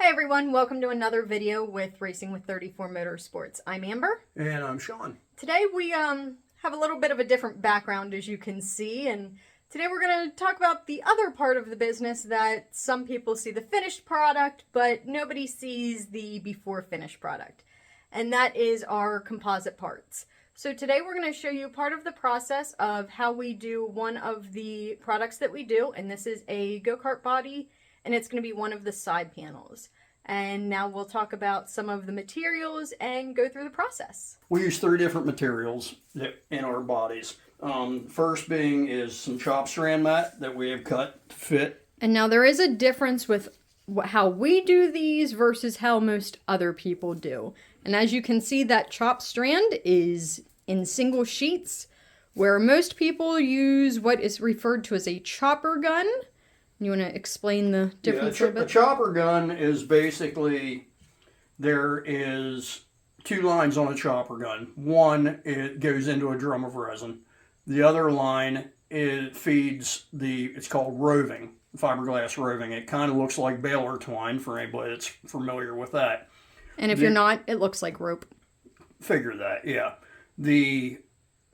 Hi everyone, welcome to another video with Racing with 34 Motorsports. I'm Amber. And I'm Sean. Today we have a little bit of a different background, as you can see, and today we're going to talk about the other part of the business that some people see the finished product, but nobody sees the before finished product, and that is our composite parts. So today we're going to show you part of the process of how we do one of the products that we do, and this is a go-kart body, and it's going to be one of the side panels. And now we'll talk about some of the materials and go through the process. We use 3 different materials in our bodies. First being is some chop strand mat that we have cut to fit. And now there is a difference with how we do these versus how most other people do. And as you can see, that chop strand is in single sheets, where most people use what is referred to as a chopper gun. You want to explain the difference a bit? A chopper gun is basically, there is 2 lines on a chopper gun. One, it goes into a drum of resin. The other line, it feeds it's called roving, fiberglass roving. It kind of looks like baler twine for anybody that's familiar with that. And if you're not, it looks like rope. Figure that, yeah. The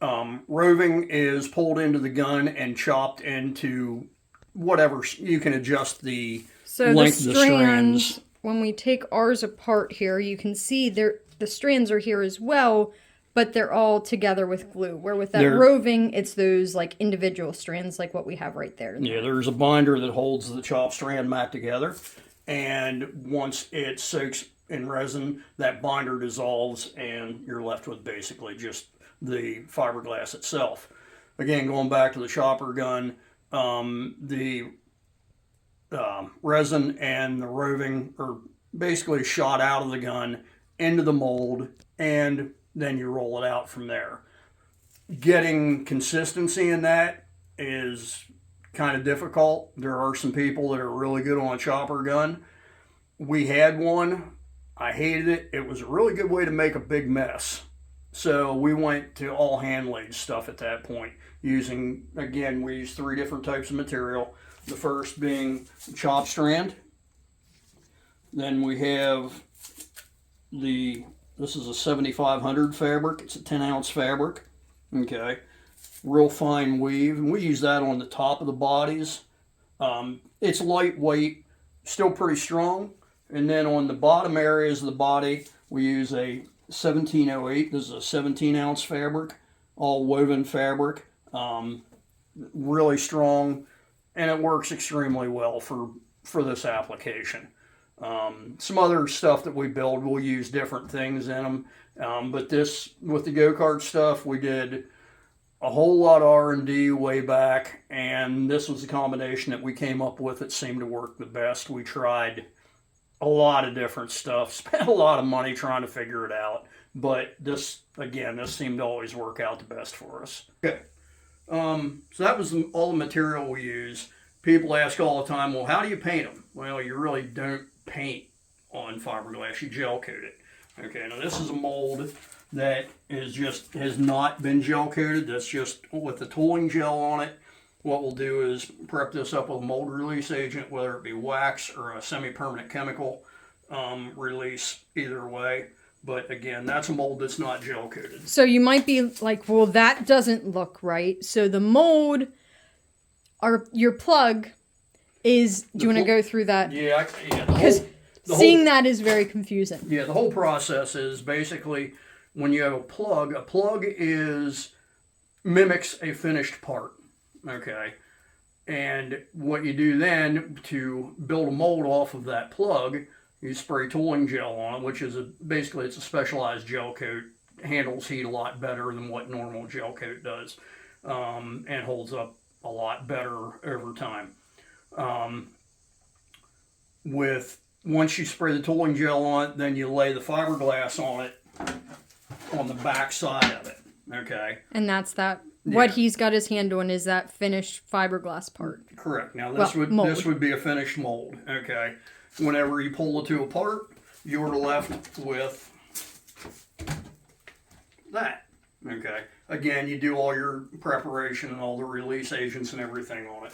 roving is pulled into the gun and chopped into whatever, you can adjust the length of the strands. When we take ours apart here, you can see the strands are here as well, but they're all together with glue. Where with that roving, it's those like individual strands like what we have right there. Yeah, there's a binder that holds the chop strand mat together, and once it soaks in resin, that binder dissolves and you're left with basically just the fiberglass itself. Again, going back to the chopper gun, the resin and the roving are basically shot out of the gun into the mold, and then you roll it out from there. Getting consistency in that is kind of difficult. There are some people that are really good on a chopper gun. We had one. I hated it. It was a really good way to make a big mess. So we went to all hand laid stuff at that point. Using, again, we use 3 different types of material. The first being chop strand. Then we have this is a 7500 fabric. It's a 10-ounce fabric. Okay. Real fine weave. And we use that on the top of the bodies. It's lightweight, still pretty strong. And then on the bottom areas of the body, we use a 1708. This is a 17-ounce fabric, all woven fabric. Really strong, and it works extremely well for this application. Some other stuff that we build, we'll use different things in them. But this, with the go-kart stuff, we did a whole lot of R&D way back, and this was the combination that we came up with that seemed to work the best. We tried a lot of different stuff, spent a lot of money trying to figure it out, but this seemed to always work out the best for us. Okay. So that was all the material we use. People ask all the time, well, how do you paint them? Well, you really don't paint on fiberglass, you gel coat it. Okay, now this is a mold that has not been gel coated. That's just with the tooling gel on it. What we'll do is prep this up with a mold release agent, whether it be wax or a semi-permanent chemical release, either way. But again, that's a mold that's not gel coated. So you might be like, well, that doesn't look right. So the mold, your plug is, do you want to go through that? Yeah. Because seeing that is very confusing. Yeah, the whole process is basically when you have a plug mimics a finished part. Okay. And what you do then to build a mold off of that plug, you spray tooling gel on it, which is basically it's a specialized gel coat. Handles heat a lot better than what normal gel coat does, and holds up a lot better over time. Once you spray the tooling gel on it, then you lay the fiberglass on it on the back side of it. Okay. And that's that. Yeah. What he's got his hand on is that finished fiberglass part. Correct. Now this would be a finished mold. Okay. Whenever you pull the 2 apart, you're left with that. Okay. Again, you do all your preparation and all the release agents and everything on it.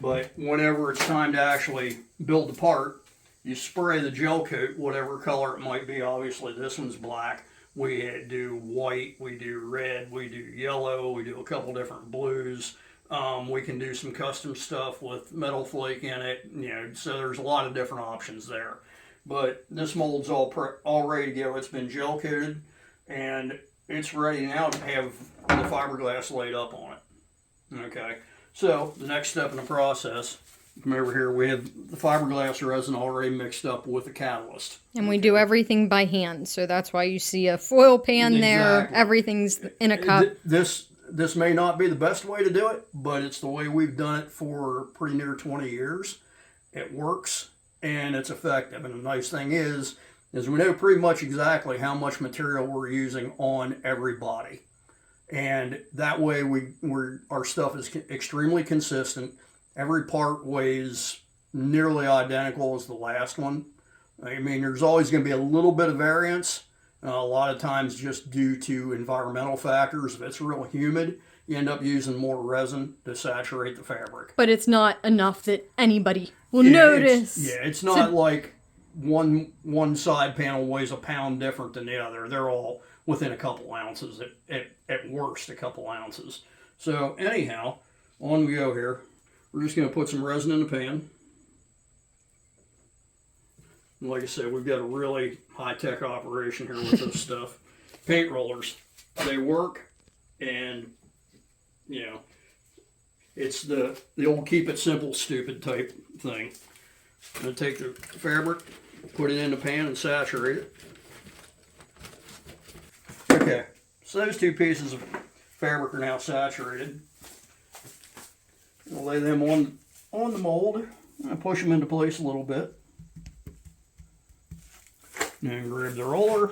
But whenever it's time to actually build the part, You spray the gel coat, whatever color it might be. Obviously, this one's black. We do white, we do red, we do yellow, we do a couple different blues. We can do some custom stuff with metal flake in it, so there's a lot of different options there. But this mold's all ready to go. It's been gel coated, and it's ready now to have the fiberglass laid up on it. Okay, so the next step in the process, come over here, we have the fiberglass resin already mixed up with the catalyst. And we do everything by hand, so that's why you see a foil pan there. Everything's in a cup. This may not be the best way to do it, but it's the way we've done it for pretty near 20 years. It works, and it's effective. And the nice thing is we know pretty much exactly how much material we're using on every body. And that way our stuff is extremely consistent. Every part weighs nearly identical as the last one. I mean, there's always going to be a little bit of variance. A lot of times just due to environmental factors. If it's real humid, you end up using more resin to saturate the fabric. But it's not enough that anybody will notice. It's not like one side panel weighs a pound different than the other. They're all within a couple ounces, at worst a couple ounces. So anyhow, on we go here. We're just going to put some resin in the pan. And like I said, we've got a really high-tech operation here with this stuff. Paint rollers, they work, and it's the old keep it simple, stupid type thing. I'm going to take the fabric, put it in the pan, and saturate it. Okay, so those two pieces of fabric are now saturated. We'll lay them on the mold and push them into place a little bit. Now grab the roller.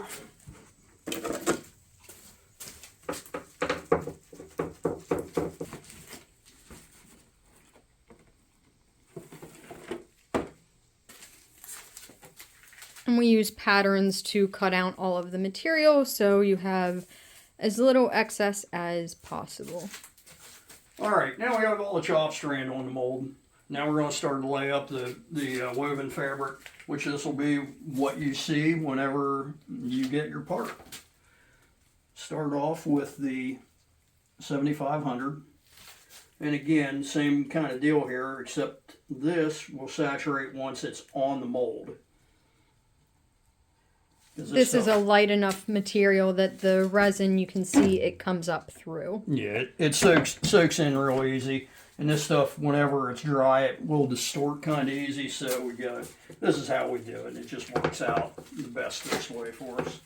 And we use patterns to cut out all of the material so you have as little excess as possible. All right, now we have all the chop strand on the mold. Now we're going to start to lay up the woven fabric, which this will be what you see whenever you get your part. Start off with the 7500. And again, same kind of deal here, except this will saturate once it's on the mold. This is a light enough material that the resin, you can see it comes up through. Yeah, it soaks in real easy. And this stuff, whenever it's dry, it will distort kind of easy. So this is how we do it. It just works out the best this way for us.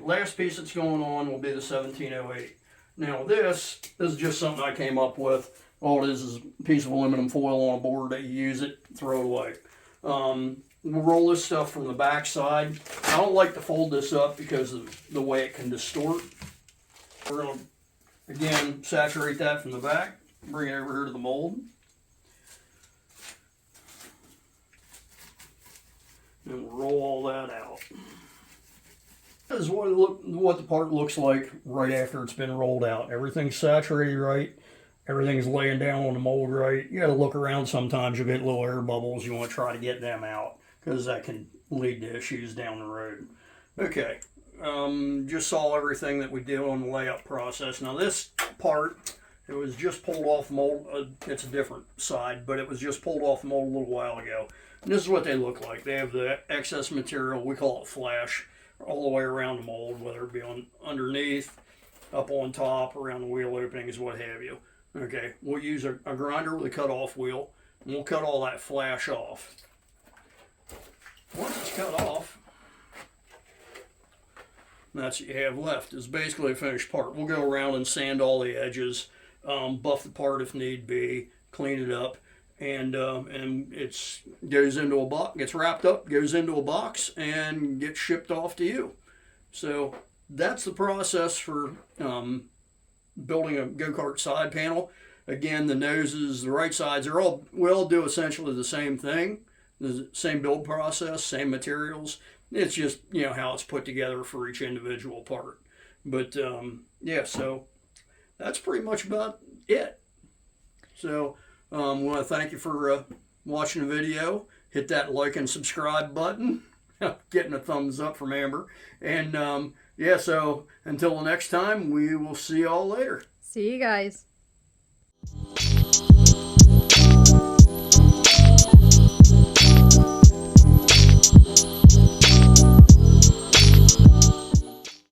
Last piece that's going on will be the 1708. Now this is just something I came up with. All it is a piece of aluminum foil on a board that you use it, throw it away. We'll roll this stuff from the back side. I don't like to fold this up because of the way it can distort. We're going to, again, saturate that from the back. Bring it over here to the mold. And we'll roll all that out. This is what the part looks like right after it's been rolled out. Everything's saturated right. Everything's laying down on the mold right. You got to look around sometimes. You'll get little air bubbles. You want to try to get them out because that can lead to issues down the road. Okay, just saw everything that we did on the layup process. Now this part, it was just pulled off mold. It's a different side, but it was just pulled off mold a little while ago. And this is what they look like. They have the excess material, we call it flash, all the way around the mold, whether it be on underneath, up on top, around the wheel openings, what have you. Okay, we'll use a grinder with a cut-off wheel, and we'll cut all that flash off. Once it's cut off, that's what you have left. It's basically a finished part. We'll go around and sand all the edges, buff the part if need be, clean it up, and it goes into a box, gets wrapped up, goes into a box, and gets shipped off to you. So that's the process for building a go-kart side panel. Again, the noses, the right sides, we all do essentially the same thing, the same build process, same materials. It's just, how it's put together for each individual part. But yeah, so that's pretty much about it. So I want to thank you for watching the video, hit that like and subscribe button. Getting a thumbs up from Amber. And yeah, so until the next time, we will see y'all later. See you guys.